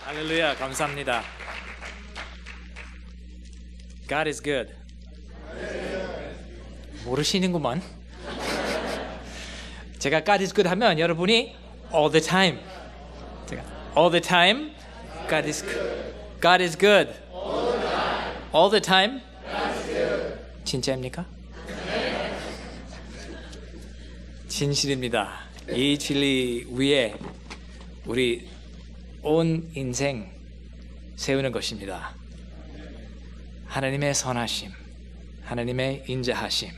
할렐루야, 감사합니다. God is good. 모르시는구만. 제가 God is good 하면 여러분이 all the time. 제가 all the time. God is good. God is good. All the time. 진짜입니까? 진실입니다. 이 진리 위에 우리 온 인생 세우는 것입니다. 하나님의 선하심, 하나님의 인자하심,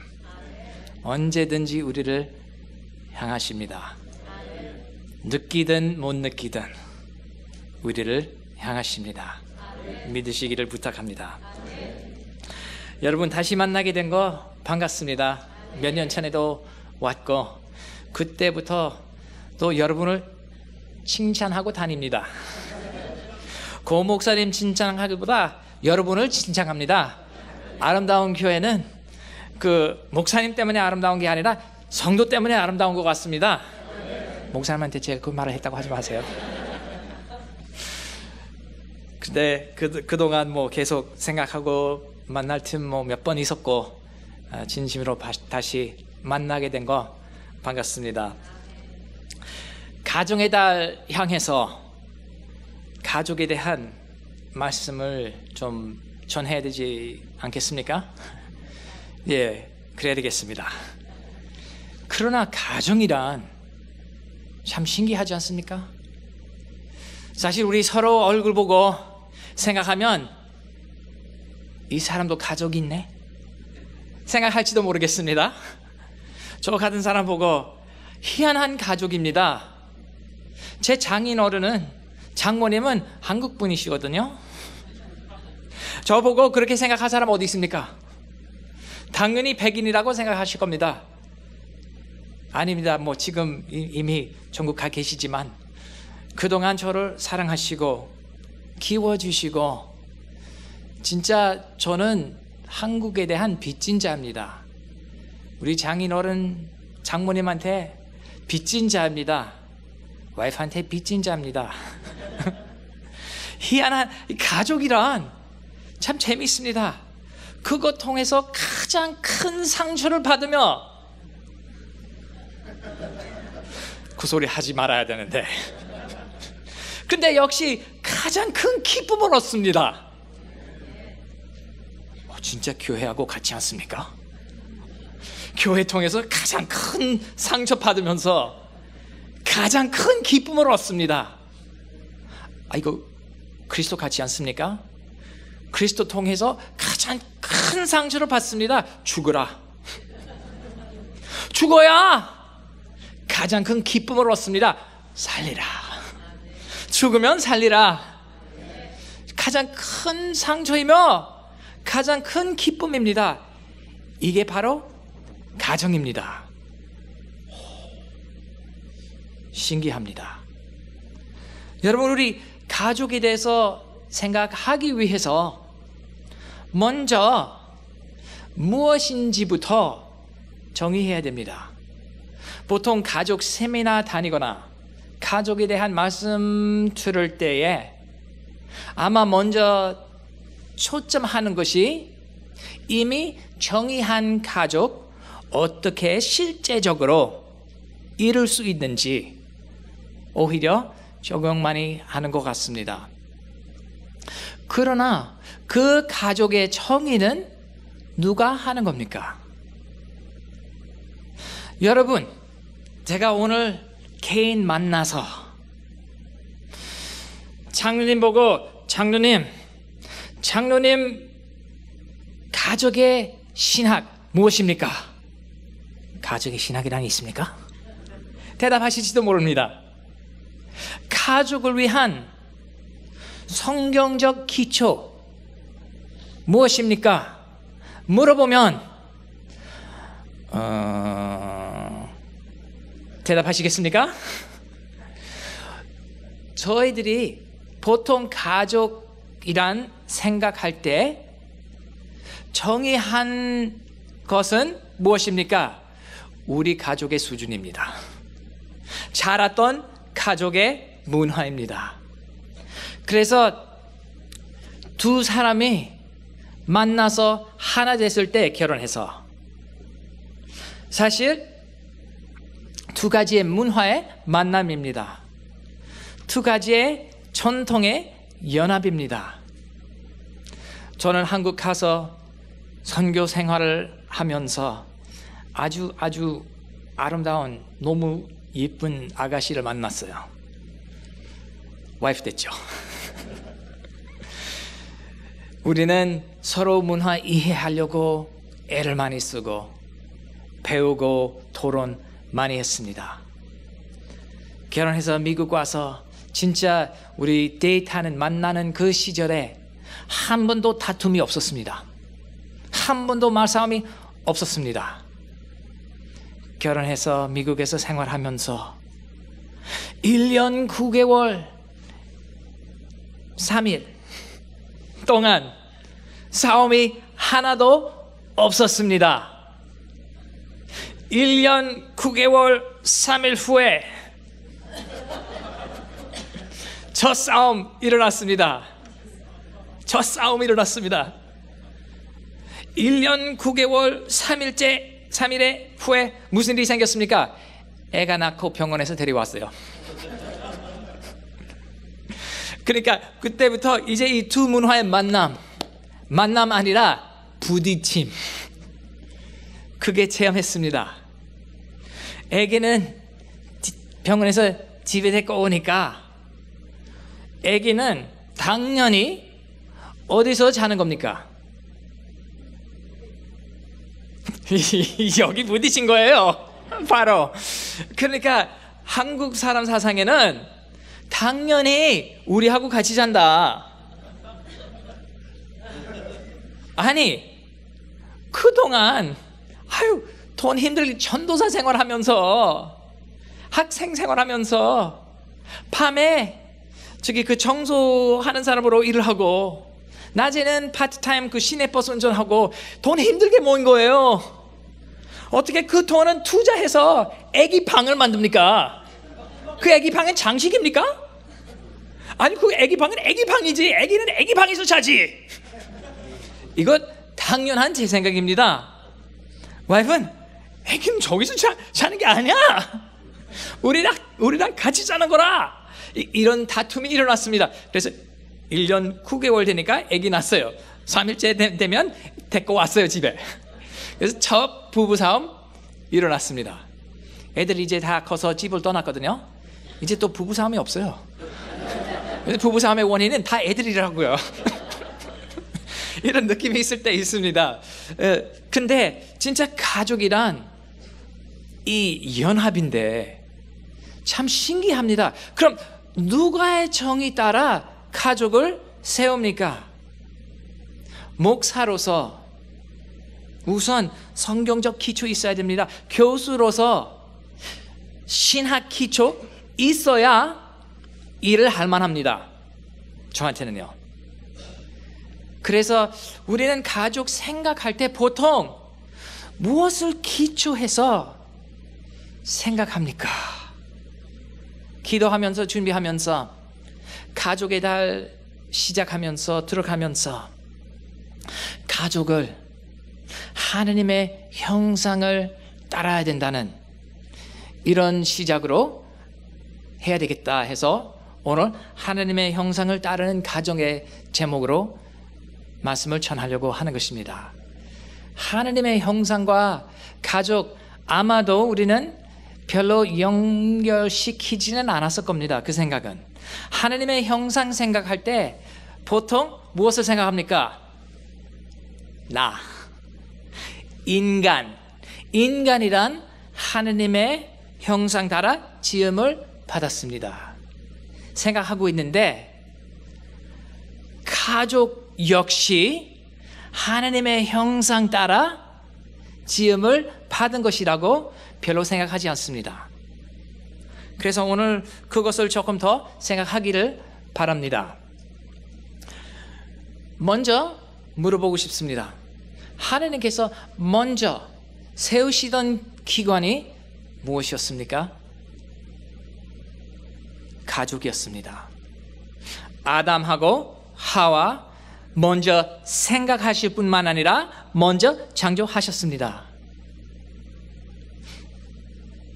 언제든지 우리를 향하십니다. 느끼든 못 느끼든 우리를 향하십니다. 믿으시기를 부탁합니다. 여러분 다시 만나게 된 거 반갑습니다. 몇 년 전에도 왔고 그때부터 또 여러분을 칭찬하고 다닙니다. 고 목사님 칭찬하기보다 여러분을 칭찬합니다. 아름다운 교회는 그 목사님 때문에 아름다운 게 아니라 성도 때문에 아름다운 것 같습니다. 목사님한테 제가 그 말을 했다고 하지 마세요. 근데 그동안 뭐 계속 생각하고 만날 틈 뭐 몇 번 있었고 진심으로 다시 만나게 된 거 반갑습니다. 가정의 달 향해서 가족에 대한 말씀을 좀 전해야 되지 않겠습니까? 예, 그래야 되겠습니다. 그러나 가정이란 참 신기하지 않습니까? 사실 우리 서로 얼굴 보고 생각하면 이 사람도 가족이 있네 생각할지도 모르겠습니다. 저 같은 사람 보고 희한한 가족입니다. 제 장모님은 한국 분이시거든요. 저보고 그렇게 생각할 사람 어디 있습니까? 당연히 백인이라고 생각하실 겁니다. 아닙니다. 뭐 지금 이미 전국 가 계시지만 그동안 저를 사랑하시고 키워주시고 진짜 저는 한국에 대한 빚진 자입니다. 우리 장인어른 장모님한테 빚진 자입니다. 와이프한테 빚진 자입니다. 희한한 가족이란 참 재밌습니다. 그것 통해서 가장 큰 상처를 받으며 그 소리 하지 말아야 되는데 근데 역시 가장 큰 기쁨을 얻습니다. 진짜 교회하고 같지 않습니까? 교회 통해서 가장 큰 상처 받으면서 가장 큰 기쁨을 얻습니다. 이거 그리스도 같지 않습니까? 그리스도 통해서 가장 큰 상처를 받습니다. 죽어라. 죽어야 가장 큰 기쁨을 얻습니다. 살리라. 죽으면 살리라. 가장 큰 상처이며 가장 큰 기쁨입니다. 이게 바로 가정입니다. 신기합니다. 여러분 우리 가족에 대해서 생각하기 위해서 먼저 무엇인지부터 정의해야 됩니다. 보통 가족 세미나 다니거나 가족에 대한 말씀 들을 때에 아마 먼저 초점하는 것이 이미 정의한 가족 어떻게 실제적으로 이룰 수 있는지 오히려 적용 많이 하는 것 같습니다. 그러나 그 가족의 정의는 누가 하는 겁니까? 여러분, 제가 오늘 개인 만나서 장로님 보고 장로님 가족의 신학 무엇입니까? 가족의 신학이란 게 있습니까? 대답하실지도 모릅니다. 가족을 위한 성경적 기초 무엇입니까? 물어보면 대답하시겠습니까? 저희들이 보통 가족이란 생각할 때 정의한 것은 무엇입니까? 우리 가족의 수준입니다. 자랐던 가족의 문화입니다. 그래서 두 사람이 만나서 하나 됐을 때 결혼해서, 사실 두 가지의 문화의 만남입니다. 두 가지의 전통의 연합입니다. 저는 한국 가서 선교 생활을 하면서 아주 아름다운 너무 예쁜 아가씨를 만났어요. 와이프 됐죠. 우리는 서로 문화 이해하려고 애를 많이 쓰고 배우고 토론 많이 했습니다. 결혼해서 미국 와서 진짜 우리 데이트하는 만나는 그 시절에 한 번도 다툼이 없었습니다. 한 번도 말싸움이 없었습니다. 결혼해서 미국에서 생활하면서 1년 9개월 3일 동안 싸움이 하나도 없었습니다. 1년 9개월 3일 후에 첫 싸움 일어났습니다. 첫 싸움이 일어났습니다. 1년 9개월 3일째 후에 무슨 일이 생겼습니까? 애가 낳고 병원에서 데려왔어요. 그러니까 그때부터 이제 이 두 문화의 만남 아니라 부딪힘, 그게 체험했습니다. 애기는 병원에서 집에 데리고 오니까 애기는 당연히 어디서 자는 겁니까? 여기 부딪힌 거예요. 바로. 그러니까 한국 사람 사상에는 당연히 우리하고 같이 잔다. 아니, 그동안 돈 힘들게 전도사 생활하면서 학생 생활하면서 밤에 저기 그 청소하는 사람으로 일을 하고 낮에는 파트타임 그 시내버스 운전하고 돈 힘들게 모은 거예요. 어떻게 그 돈은 투자해서 애기 방을 만듭니까? 그 애기 방은 장식입니까? 아니, 그 애기 방은 애기 방이지. 애기는 애기 방에서 자지. 이거 당연한 제 생각입니다. 와이프는 애기는 저기서 자는 게 아니야. 우리랑 같이 자는 거라. 이런 다툼이 일어났습니다. 그래서 1년 9개월 되니까 애기 낳았어요. 3일째 되면 데리고 왔어요, 집에. 그래서 첫 부부싸움 일어났습니다. 애들이 이제 다 커서 집을 떠났거든요. 이제 또 부부싸움이 없어요. 그래서 부부싸움의 원인은 다 애들이라고요. 이런 느낌이 있을 때 있습니다. 근데 진짜 가족이란 이 연합인데 참 신기합니다. 그럼 누가의 정의 따라 가족을 세웁니까? 목사로서 우선 성경적 기초 있어야 됩니다. 교수로서 신학 기초 있어야 일을 할 만합니다. 저한테는요. 그래서 우리는 가족 생각할 때 보통 무엇을 기초해서 생각합니까? 기도하면서 준비하면서 가족의 달 시작하면서 들어가면서 가족을 하느님의 형상을 따라야 된다는 이런 시작으로 해야 되겠다 해서 오늘 하느님의 형상을 따르는 가정의 제목으로 말씀을 전하려고 하는 것입니다. 하느님의 형상과 가족, 아마도 우리는 별로 연결시키지는 않았을 겁니다. 그 생각은. 하느님의 형상 생각할 때 보통 무엇을 생각합니까? 나, 인간이란 하느님의 형상 따라 지음을 받았습니다. 생각하고 있는데 가족 역시 하느님의 형상 따라 지음을 받은 것이라고 별로 생각하지 않습니다. 그래서 오늘 그것을 조금 더 생각하기를 바랍니다. 먼저 물어보고 싶습니다. 하느님께서 먼저 세우시던 기관이 무엇이었습니까? 가족이었습니다. 아담하고 하와 먼저 생각하실 뿐만 아니라 먼저 창조하셨습니다.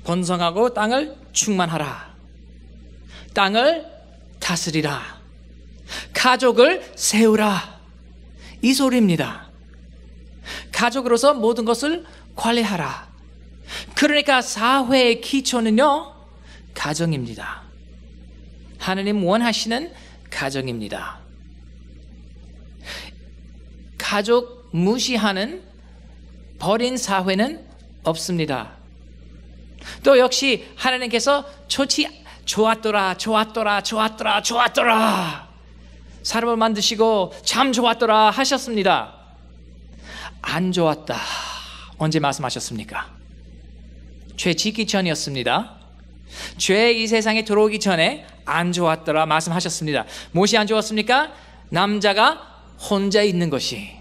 번성하고 땅을 충만하라. 땅을 다스리라. 가족을 세우라. 이 소리입니다. 가족으로서 모든 것을 관리하라. 그러니까 사회의 기초는요, 가정입니다. 하나님 원하시는 가정입니다. 가족 무시하는 버린 사회는 없습니다. 또 역시 하나님께서 좋았더라 사람을 만드시고 참 좋았더라 하셨습니다. 안 좋았다 언제 말씀하셨습니까? 죄 짓기 전이었습니다. 죄 이 세상에 들어오기 전에 안 좋았더라 말씀하셨습니다. 무엇이 안 좋았습니까? 남자가 혼자 있는 것이.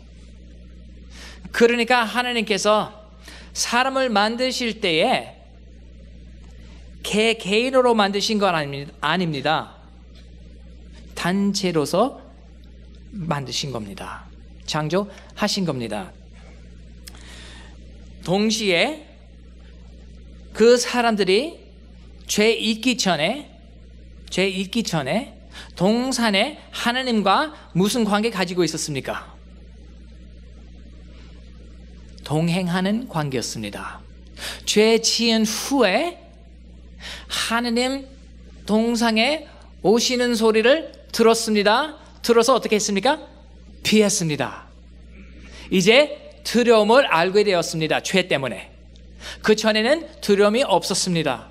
그러니까 하나님께서 사람을 만드실 때에 개인으로 만드신 건 아닙니다. 단체로서 만드신 겁니다. 창조하신 겁니다. 동시에 그 사람들이 죄 있기 전에 동산에 하나님과 무슨 관계 가지고 있었습니까? 동행하는 관계였습니다. 죄 지은 후에 하나님 동산에 오시는 소리를 들었습니다. 들어서 어떻게 했습니까? 피했습니다. 이제 두려움을 알게 되었습니다. 죄 때문에. 그 전에는 두려움이 없었습니다.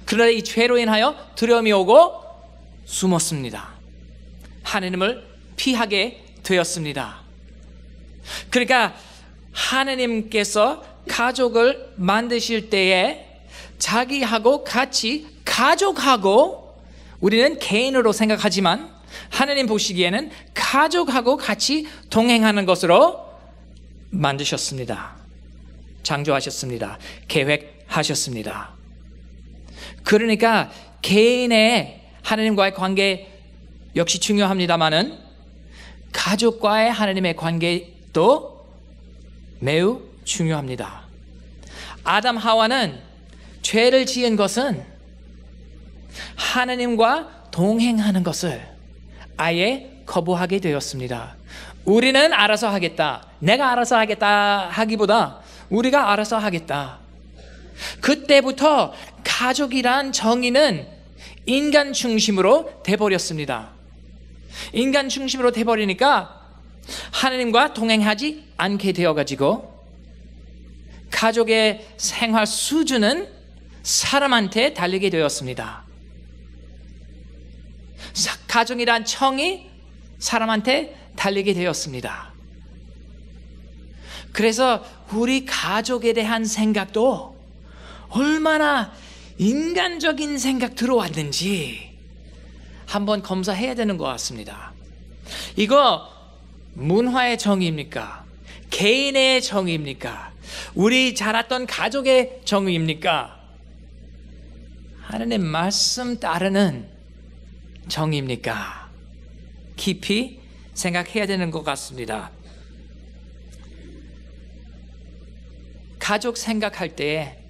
그러나 이 죄로 인하여 두려움이 오고 숨었습니다. 하나님을 피하게 되었습니다. 그러니까 하나님께서 가족을 만드실 때에 자기하고 같이 가족하고, 우리는 개인으로 생각하지만 하나님 보시기에는 가족하고 같이 동행하는 것으로 만드셨습니다. 창조하셨습니다. 계획하셨습니다. 그러니까 개인의 하나님과의 관계 역시 중요합니다만은 가족과의 하나님의 관계도 매우 중요합니다. 아담 하와는 죄를 지은 것은 하나님과 동행하는 것을 아예 거부하게 되었습니다. 우리는 알아서 하겠다, 내가 알아서 하겠다 하기보다 우리가 알아서 하겠다. 그때부터 가족이란 정의는 인간 중심으로 돼버렸습니다. 인간 중심으로 돼버리니까 하나님과 동행하지 않게 되어가지고 가족의 생활 수준은 사람한테 달리게 되었습니다. 가족이란 청이 사람한테 달리게 되었습니다. 그래서 우리 가족에 대한 생각도 얼마나 인간적인 생각 들어왔는지 한번 검사해야 되는 것 같습니다. 이거 문화의 정의입니까? 개인의 정의입니까? 우리 자랐던 가족의 정의입니까? 하나님 말씀 따르는 정의입니까? 깊이 생각해야 되는 것 같습니다. 가족 생각할 때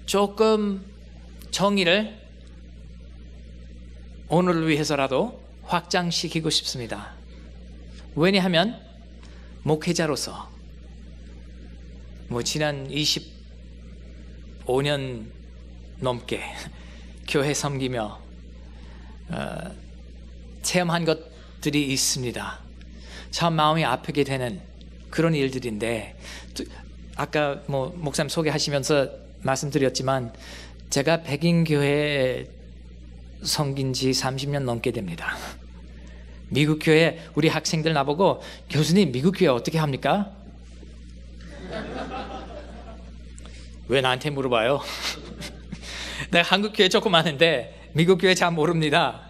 조금 정의를 오늘을 위해서라도 확장시키고 싶습니다. 왜냐하면 목회자로서 지난 25년 넘게 교회 섬기며 체험한 것들이 있습니다. 참 마음이 아프게 되는 그런 일들인데, 아까 목사님 소개하시면서 말씀드렸지만 제가 백인교회 섬긴 지 30년 넘게 됩니다. 미국 교회 우리 학생들 나보고, 교수님 미국 교회 어떻게 합니까? 왜 나한테 물어봐요? 내가 한국 교회 조금 아는데 미국 교회 잘 모릅니다.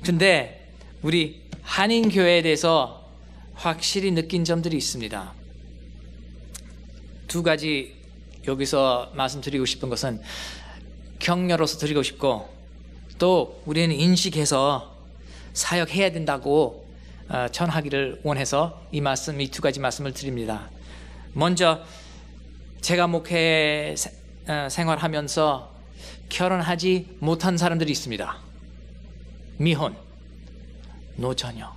근데 우리 한인 교회에 대해서 확실히 느낀 점들이 있습니다. 두 가지 여기서 말씀드리고 싶은 것은 격려로서 드리고 싶고, 또 우리는 인식해서 사역해야 된다고 전하기를 원해서 이 말씀, 이 두 가지 말씀을 드립니다. 먼저 제가 목회 생활하면서 결혼하지 못한 사람들이 있습니다. 미혼, 노처녀.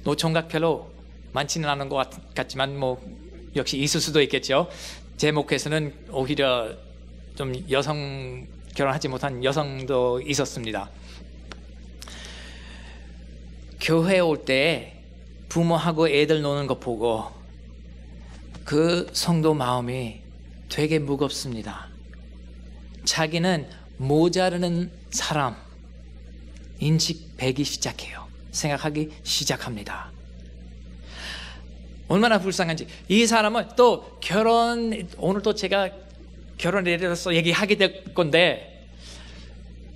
노총각 별로 많지는 않은 것 같지만 뭐 역시 있을 수도 있겠죠. 제 목회에서는 오히려 좀 여성, 결혼하지 못한 여성도 있었습니다. 교회 올 때 부모하고 애들 노는 거 보고 그 성도 마음이 되게 무겁습니다. 자기는 모자르는 사람 인식되기 시작해요. 생각하기 시작합니다. 얼마나 불쌍한지. 이 사람은 또 오늘 또 제가 결혼에 대해서 얘기하게 될 건데,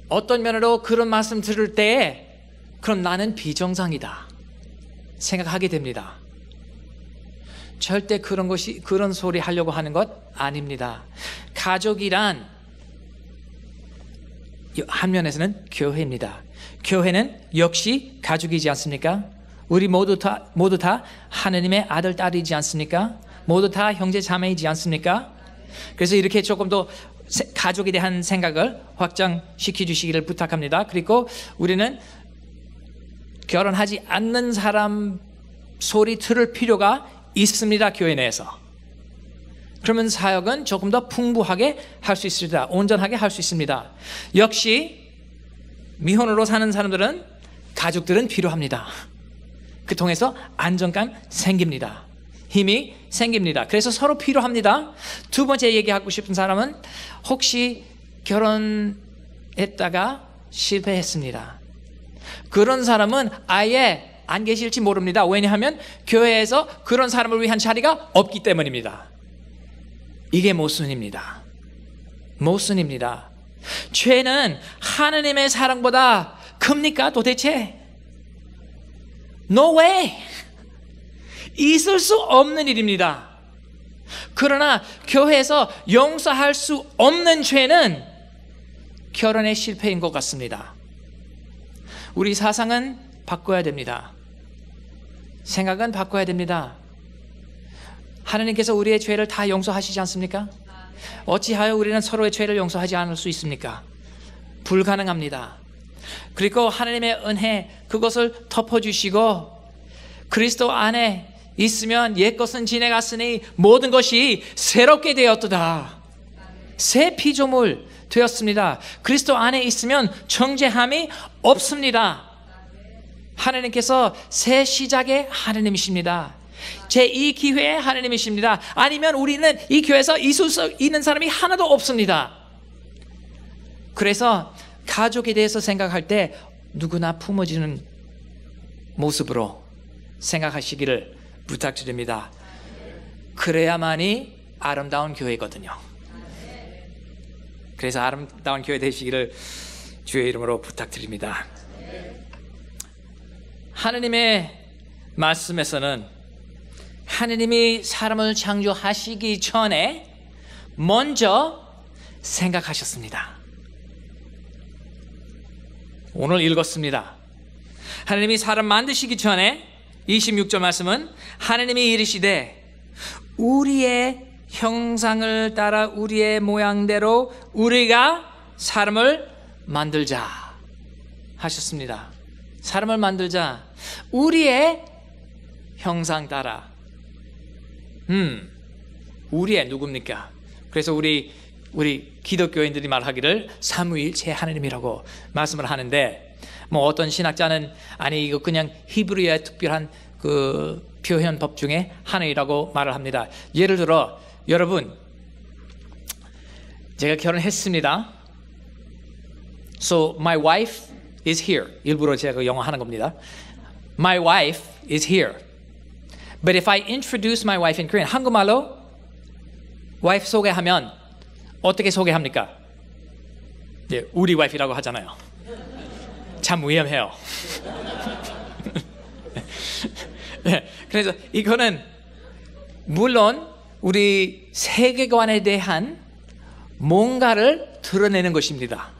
어떤 면으로 그런 말씀 들을 때 그럼 나는 비정상이다 생각하게 됩니다. 절대 그런 소리 하려고 하는 것 아닙니다. 가족이란 한 면에서는 교회입니다. 교회는 역시 가족이지 않습니까? 우리 모두 다 하느님의 아들, 딸이지 않습니까? 모두 다 형제, 자매이지 않습니까? 그래서 이렇게 조금 더 가족에 대한 생각을 확장시켜 주시기를 부탁합니다. 그리고 우리는 결혼하지 않는 사람 소리 들을 필요가 있습니다. 교회 내에서. 그러면 사역은 조금 더 풍부하게 할 수 있습니다. 온전하게 할 수 있습니다. 역시 미혼으로 사는 사람들은, 가족들은 필요합니다. 그 통해서 안정감 생깁니다. 힘이 생깁니다. 그래서 서로 필요합니다. 두 번째 얘기하고 싶은 사람은 혹시 결혼했다가 실패했습니다. 그런 사람은 아예 안 계실지 모릅니다. 왜냐하면 교회에서 그런 사람을 위한 자리가 없기 때문입니다. 이게 모순입니다. 모순입니다. 죄는 하느님의 사랑보다 큽니까 도대체? No way! 있을 수 없는 일입니다. 그러나 교회에서 용서할 수 없는 죄는 결혼의 실패인 것 같습니다. 우리 사상은 바꿔야 됩니다. 생각은 바꿔야 됩니다. 하나님께서 우리의 죄를 다 용서하시지 않습니까? 어찌하여 우리는 서로의 죄를 용서하지 않을 수 있습니까? 불가능합니다. 그리고 하나님의 은혜, 그것을 덮어주시고 그리스도 안에 있으면 옛것은 지나갔으니 모든 것이 새롭게 되었도다. 새 피조물 되었습니다. 그리스도 안에 있으면 정죄함이 없습니다. 하나님께서 새 시작의 하나님이십니다. 제2 기회의 하나님이십니다. 아니면 우리는 이 교회에서 있을 수 있는 사람이 하나도 없습니다. 그래서 가족에 대해서 생각할 때 누구나 품어지는 모습으로 생각하시기를 부탁드립니다. 그래야만이 아름다운 교회거든요. 그래서 아름다운 교회 되시기를 주의 이름으로 부탁드립니다. 하느님의 말씀에서는 하느님이 사람을 창조하시기 전에 먼저 생각하셨습니다. 오늘 읽었습니다. 하느님이 사람 만드시기 전에 26절 말씀은 하느님이 이르시되 우리의 형상을 따라 우리의 모양대로 우리가 사람을 만들자 하셨습니다. 사람을 만들자. 우리의 형상 따라. 우리의 누굽니까? 그래서 우리 기독교인들이 말하기를 삼위일체 하느님이라고 말씀을 하는데, 뭐 어떤 신학자는 아니 이거 그냥 히브리어의 특별한 그 표현법 중에 하나이라고 말을 합니다. 예를 들어 여러분, 제가 결혼했습니다. So my wife is here. 일부러 제가 영어 하는 겁니다. My wife is here. But if I introduce my wife in Korean, 한국말로 wife 소개하면 어떻게 소개합니까? 예, 우리 와이프라고 하잖아요. 참 위험해요. 네, 그래서 이거는 물론 우리 세계관에 대한 뭔가를 드러내는 것입니다.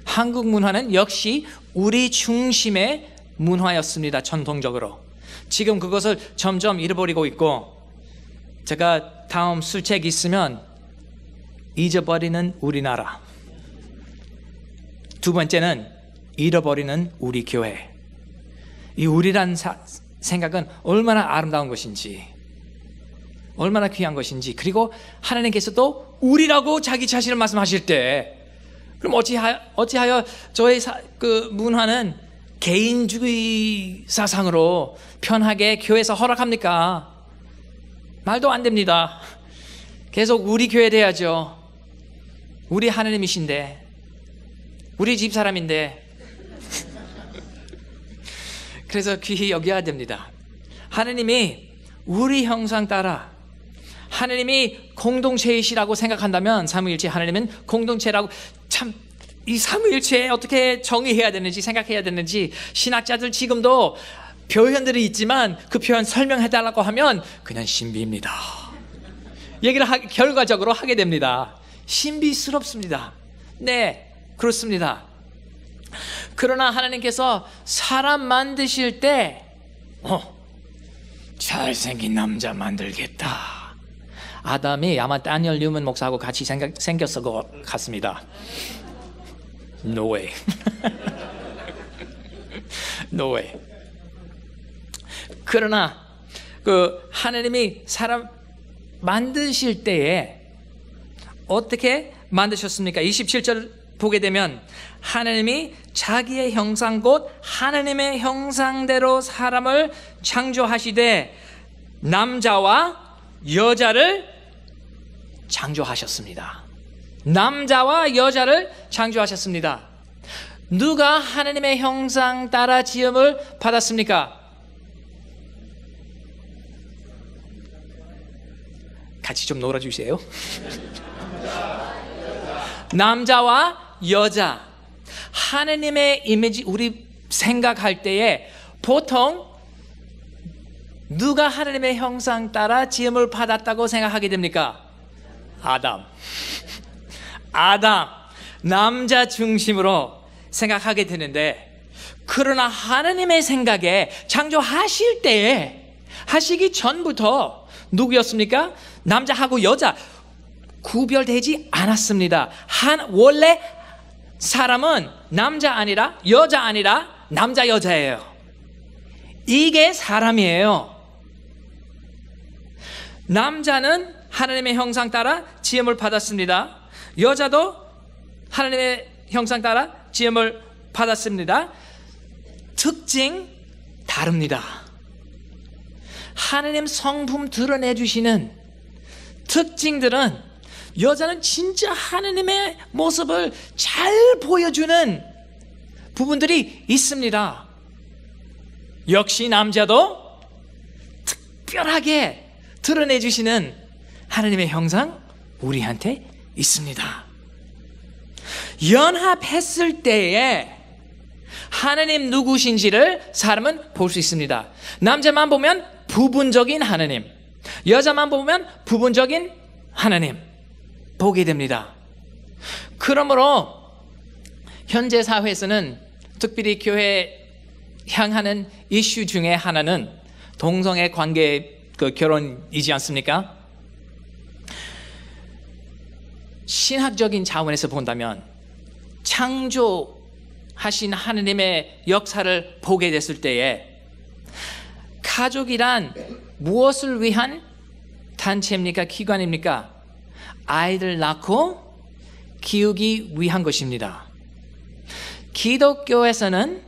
한국 문화는 역시 우리 중심의 문화였습니다. 전통적으로. 지금 그것을 점점 잃어버리고 있고, 제가 다음 술책 있으면 잊어버리는 우리나라, 두 번째는 잃어버리는 우리 교회. 이 우리란 생각은 얼마나 아름다운 것인지, 얼마나 귀한 것인지, 그리고 하나님께서 또 우리라고 자기 자신을 말씀하실 때, 그럼 어찌하여 저의 그 문화는 개인주의 사상으로 편하게 교회에서 허락합니까? 말도 안 됩니다. 계속 우리 교회 돼야죠. 우리 하나님이신데, 우리 집사람인데. 그래서 귀히 여겨야 됩니다. 하나님이 우리 형상 따라, 하나님이 공동체이시라고 생각한다면, 삼위일체 하나님은 공동체라고, 참 이 삼위일체 어떻게 정의해야 되는지, 생각해야 되는지 신학자들 지금도 표현들이 있지만 그 표현 설명해달라고 하면 그냥 신비입니다. 얘기를 결과적으로 하게 됩니다. 신비스럽습니다. 네, 그렇습니다. 그러나 하나님께서 사람 만드실 때 잘생긴 남자 만들겠다. 아담이 아마 다니엘 뉴먼 목사하고 같이 생겼을 것 같습니다. No way. No way. 그러나 그 하나님이 사람 만드실 때에 어떻게 만드셨습니까? 27절 보게 되면 하나님이 자기의 형상 곧 하나님의 형상대로 사람을 창조하시되 남자와 여자를 창조하셨습니다. 남자와 여자를 창조하셨습니다. 누가 하나님의 형상 따라 지음을 받았습니까? 같이 좀 놀아주세요. 남자와 여자. 하나님의 이미지, 우리 생각할 때에 보통 누가 하나님의 형상 따라 지음을 받았다고 생각하게 됩니까? 아담. 남자 중심으로 생각하게 되는데, 그러나 하나님의 생각에 창조하실 때에, 하시기 전부터 누구였습니까? 남자하고 여자 구별되지 않았습니다. 원래 사람은 남자 아니라 여자 아니라 남자 여자예요. 이게 사람이에요. 남자는 하나님의 형상 따라 지음을 받았습니다. 여자도 하나님의 형상 따라 지음을 받았습니다. 특징 다릅니다. 하나님 성품 드러내주시는 특징들은, 여자는 진짜 하나님의 모습을 잘 보여주는 부분들이 있습니다. 역시 남자도 특별하게 드러내주시는 하나님의 형상 우리한테 있습니다. 연합했을 때에 하나님 누구신지를 사람은 볼 수 있습니다. 남자만 보면 부분적인 하나님, 여자만 보면 부분적인 하나님 보게 됩니다. 그러므로 현재 사회에서는 특별히 교회 향하는 이슈 중에 하나는 동성애 관계 결혼이지 않습니까? 신학적인 차원에서 본다면 창조하신 하나님의 역사를 보게 됐을 때에 가족이란 무엇을 위한 단체입니까? 기관입니까? 아이들 낳고 키우기 위한 것입니다. 기독교에서는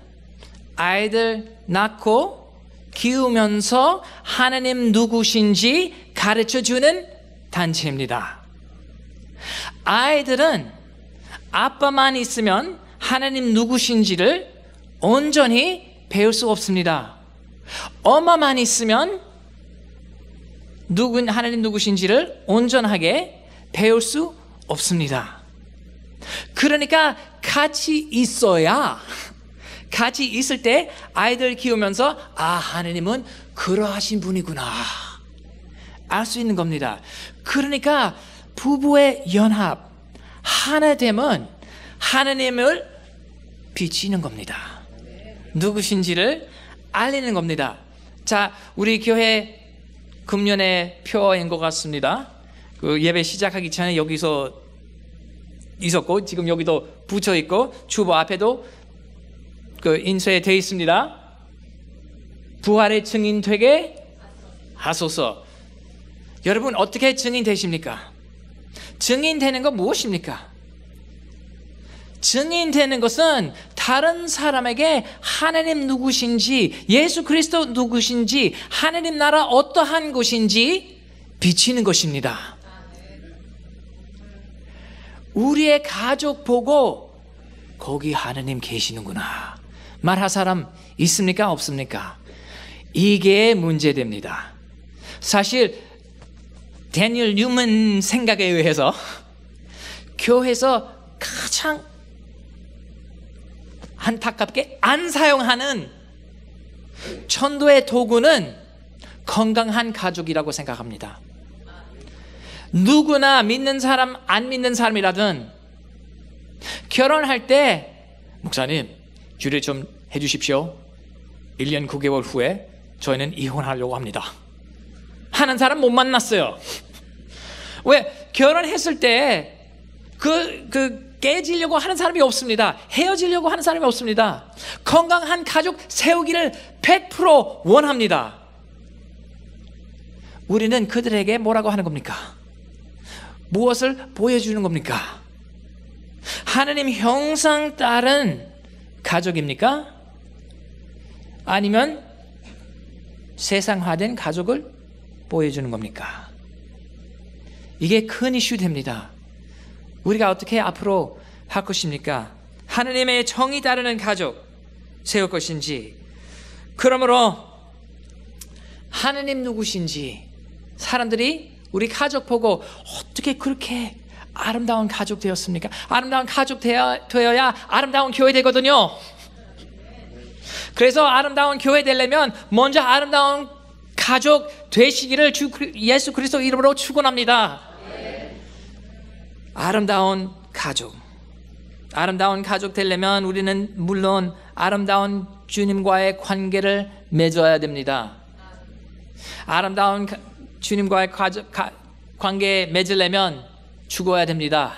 아이들 낳고 키우면서 하나님 누구신지 가르쳐주는 단체입니다. 아이들은 아빠만 있으면 하나님 누구신지를 온전히 배울 수 없습니다. 엄마만 있으면 하나님 누구신지를 온전하게 배울 수 없습니다. 그러니까 같이 있어야, 같이 있을 때 아이들 키우면서 하나님은 그러하신 분이구나 알 수 있는 겁니다. 그러니까 부부의 연합, 하나됨은 하나님을 비치는 겁니다. 누구신지를 알리는 겁니다. 자, 우리 교회 금년의 표인 것 같습니다. 그 예배 시작하기 전에 여기서 있었고, 지금 여기도 붙여 있고, 주보 앞에도 그 인쇄되어 있습니다. 부활의 증인 되게 하소서. 여러분, 어떻게 증인 되십니까? 증인 되는 건 무엇입니까? 증인 되는 것은 다른 사람에게 하나님 누구신지, 예수 그리스도 누구신지, 하나님 나라 어떠한 곳인지 비치는 것입니다. 우리의 가족 보고 거기 하나님 계시는구나 말할 사람 있습니까? 없습니까? 이게 문제됩니다. 사실 데니얼 뉴먼 생각에 의해서 교회에서 가장 안타깝게 안 사용하는 천도의 도구는 건강한 가족이라고 생각합니다. 누구나 믿는 사람 안 믿는 사람이라든 결혼할 때 목사님 주례 좀 해주십시오. 1년 9개월 후에 저희는 이혼하려고 합니다 하는 사람 못 만났어요. 왜? 결혼했을 때 깨지려고 하는 사람이 없습니다. 헤어지려고 하는 사람이 없습니다. 건강한 가족 세우기를 100% 원합니다. 우리는 그들에게 뭐라고 하는 겁니까? 무엇을 보여주는 겁니까? 하나님 형상 따른 가족입니까? 아니면 세상화된 가족을 보여주는 겁니까? 이게 큰 이슈 됩니다. 우리가 어떻게 앞으로 할 것입니까? 하나님의 정의 따르는 가족 세울 것인지, 그러므로 하나님 누구신지 사람들이 우리 가족 보고 어떻게 그렇게 아름다운 가족 되었습니까? 아름다운 가족 되어야 아름다운 교회 되거든요. 그래서 아름다운 교회 되려면 먼저 아름다운 가족 되시기를 주 예수 그리스도 이름으로 축원합니다. 아름다운 가족 되려면 우리는 물론 아름다운 주님과의 관계를 맺어야 됩니다. 아름다운 주님과의 관계 맺으려면 죽어야 됩니다.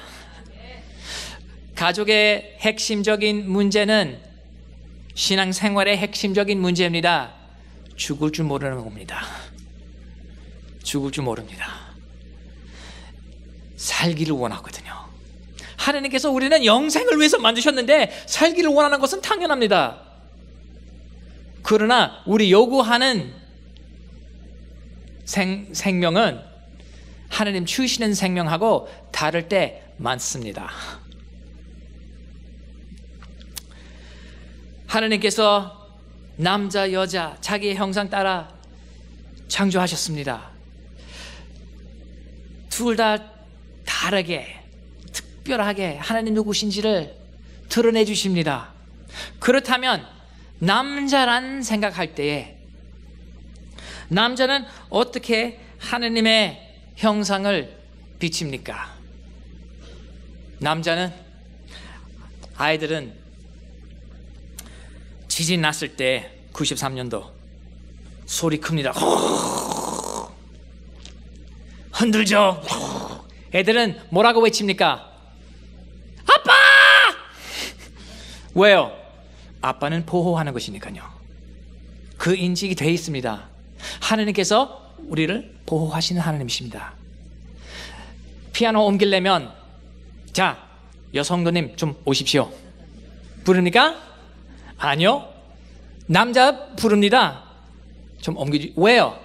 가족의 핵심적인 문제는 신앙생활의 핵심적인 문제입니다. 죽을 줄 모르는 겁니다. 죽을 줄 모릅니다. 살기를 원하거든요. 하나님께서 우리는 영생을 위해서 만드셨는데 살기를 원하는 것은 당연합니다. 그러나 우리 요구하는 생명은 하나님 주시는 생명하고 다를 때 많습니다. 하나님께서 남자 여자 자기의 형상 따라 창조하셨습니다. 둘 다 다르게 특별하게 하나님 누구신지를 드러내 주십니다. 그렇다면 남자란 생각할 때에 남자는 어떻게 하나님의 형상을 비칩니까? 남자는, 아이들은 지진 났을 때 93년도 소리 큽니다. 흔들죠. 애들은 뭐라고 외칩니까? 아빠! 왜요? 아빠는 보호하는 것이니까요. 그 인식이 되어 있습니다. 하나님께서 우리를 보호하시는 하나님이십니다. 피아노 옮기려면 자, 여성도님 좀 오십시오 부릅니까? 아니요. 남자 부릅니다. 좀 옮기지. 왜요?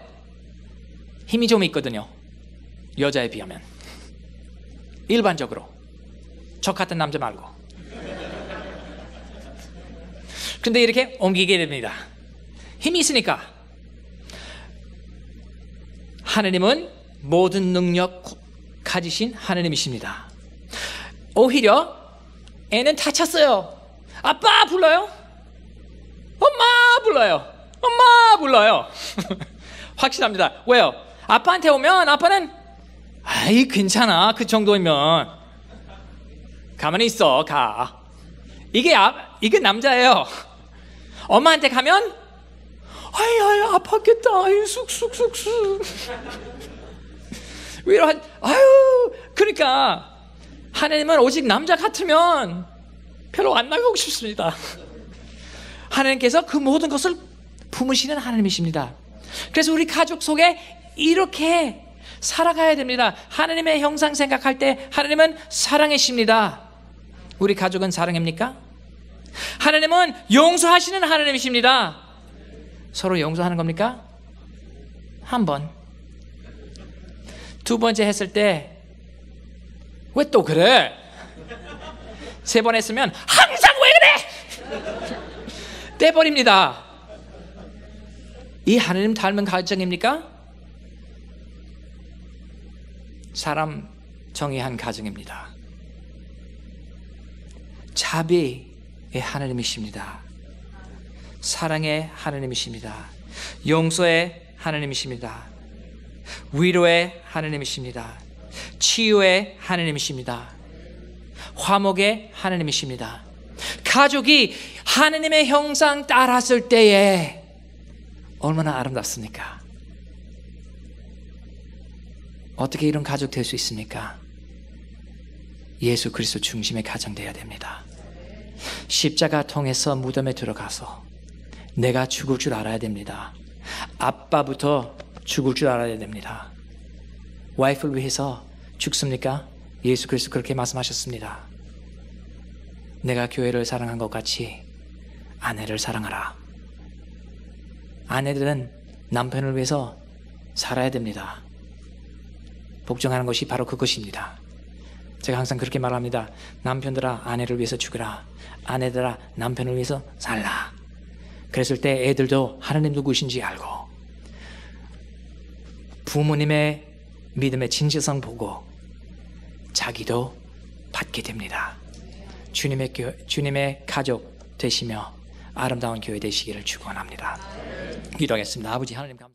힘이 좀 있거든요. 여자에 비하면. 일반적으로. 저 같은 남자 말고. 근데 이렇게 옮기게 됩니다. 힘이 있으니까. 하나님은 모든 능력 가지신 하나님이십니다. 오히려 애는 다쳤어요. 아빠 불러요. 엄마 불러요. 엄마 불러요. 확실합니다. 왜요? 아빠한테 오면 아빠는 아이 괜찮아 그 정도면 가만히 있어 가. 이게 남자예요. 엄마한테 가면 아유 아팠겠다. 아유 쑥쑥쑥쑥. 아유. 그러니까 하나님은 오직 남자 같으면 별로 안 나가고 싶습니다. 하나님께서 그 모든 것을 품으시는 하나님이십니다. 그래서 우리 가족 속에 이렇게 살아가야 됩니다. 하나님의 형상 생각할 때 하나님은 사랑이십니다. 우리 가족은 사랑입니까? 하나님은 용서하시는 하나님이십니다. 서로 용서하는 겁니까? 한 번. 두 번째 했을 때 왜 또 그래? 세 번 했으면 항상 왜 그래? 떼버립니다. 이 하나님 닮은 가정입니까? 사람 정의한 가정입니다. 자비의 하나님이십니다. 사랑의 하나님이십니다. 용서의 하나님이십니다. 위로의 하나님이십니다. 치유의 하나님이십니다. 화목의 하나님이십니다. 가족이 하나님의 형상 따랐을 때에 얼마나 아름답습니까? 어떻게 이런 가족 될 수 있습니까? 예수 그리스도 중심의 가정 되어야 됩니다. 십자가 통해서 무덤에 들어가서 내가 죽을 줄 알아야 됩니다. 아빠부터 죽을 줄 알아야 됩니다. 와이프를 위해서 죽습니까? 예수 그리스도 그렇게 말씀하셨습니다. 내가 교회를 사랑한 것 같이 아내를 사랑하라. 아내들은 남편을 위해서 살아야 됩니다. 복종하는 것이 바로 그것입니다. 제가 항상 그렇게 말합니다. 남편들아 아내를 위해서 죽으라. 아내들아 남편을 위해서 살라. 그랬을 때 애들도 하나님 누구신지 알고 부모님의 믿음의 진실성 보고 자기도 받게 됩니다. 주님의 가족 되시며 아름다운 교회 되시기를 축원합니다. 기도하겠습니다. 아버지 하나님 감사합니다.